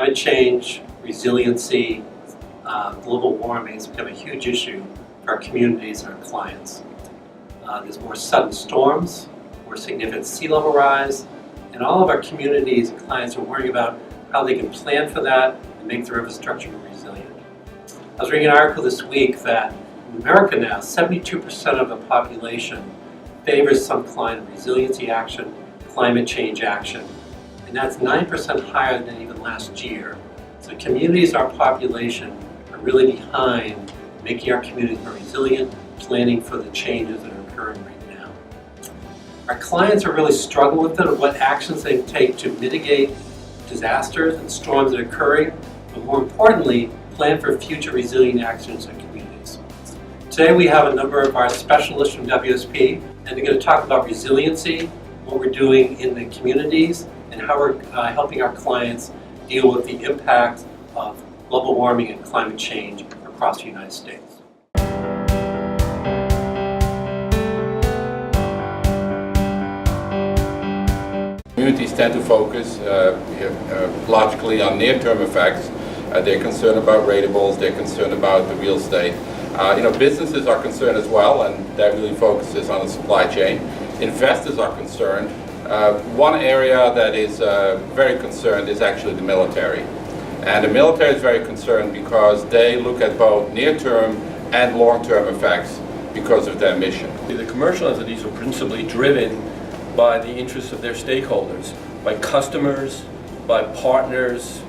Climate change, resiliency, global warming has become a huge issue for our communities and our clients. There's more sudden storms, more significant sea level rise, and all of our communities and clients are worrying about how they can plan for that and make their infrastructure more resilient. I was reading an article this week that in America now, 72% of the population favors some kind of resiliency action, climate change action, and that's 9% higher than even last year. So communities, our population, are really behind making our communities more resilient, planning for the changes that are occurring right now. Our clients are really struggling with it, of what actions they take to mitigate disasters and storms that are occurring, but more importantly, plan for future resilient actions in communities. Today we have a number of our specialists from WSP, and they're going to talk about resiliency, what we're doing in the communities, and how we're helping our clients deal with the impact of global warming and climate change across the United States. Communities tend to focus logically on near-term effects. They're concerned about ratables, they're concerned about the real estate. Businesses are concerned as well, and that really focuses on the supply chain. Investors are concerned. One area that is very concerned is actually the military. And the military is very concerned because they look at both near-term and long-term effects because of their mission. The commercial entities are principally driven by the interests of their stakeholders, by customers, by partners,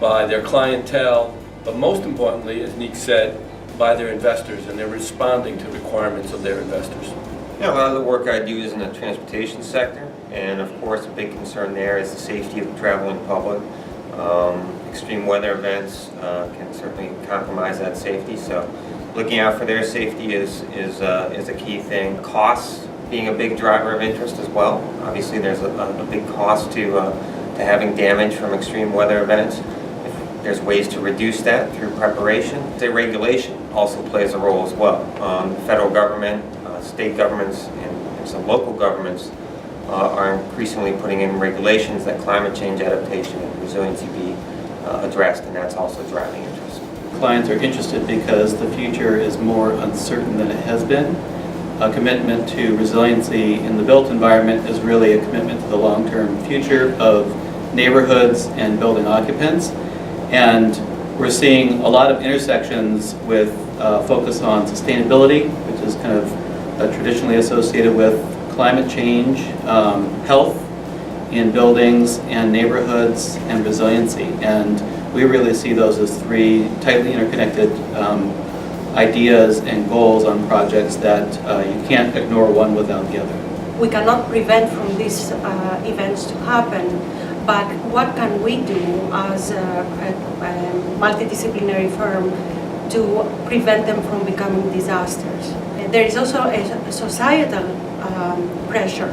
by their clientele, but most importantly, as Niek said, by their investors, and they're responding to requirements of their investors. Yeah, a lot of the work I do is in the transportation sector, and of course a big concern there is the safety of the traveling public. Extreme weather events can certainly compromise that safety, so looking out for their safety is a key thing. Costs being a big driver of interest as well. Obviously there's a big cost to having damage from extreme weather events. There's ways to reduce that through preparation. The regulation also plays a role as well. The federal government, state governments, and some local governments are increasingly putting in regulations that climate change adaptation and resiliency be addressed, and that's also driving interest. Clients are interested because the future is more uncertain than it has been. A commitment to resiliency in the built environment is really a commitment to the long-term future of neighborhoods and building occupants. And we're seeing a lot of intersections with focus on sustainability, which is kind of traditionally associated with climate change, health in buildings and neighborhoods, and resiliency. And we really see those as three tightly interconnected ideas and goals on projects that you can't ignore one without the other. We cannot prevent from these events to happen, but what can we do as a multidisciplinary firm to prevent them from becoming disasters? There is also a societal pressure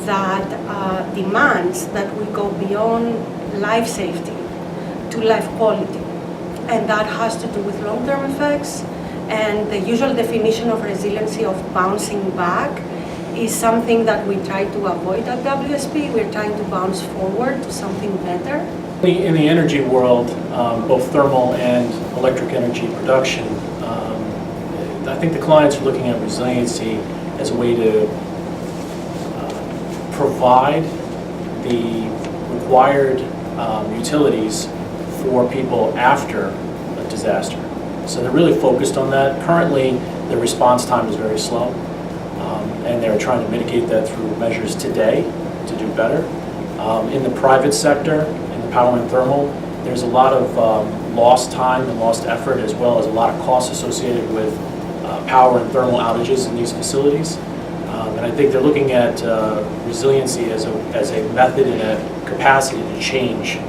that demands that we go beyond life safety to life quality, and that has to do with long-term effects. And the usual definition of resiliency of bouncing back is something that we try to avoid at WSP. We're trying to bounce forward to something better. In the energy world, both thermal and electric energy production, I think the clients are looking at resiliency as a way to provide the required utilities for people after a disaster. So they're really focused on that. Currently, the response time is very slow, and they're trying to mitigate that through measures today to do better. In the private sector, in the power and thermal, there's a lot of lost time and lost effort, as well as a lot of costs associated with power and thermal outages in these facilities. And I think they're looking at resiliency as a method and a capacity to change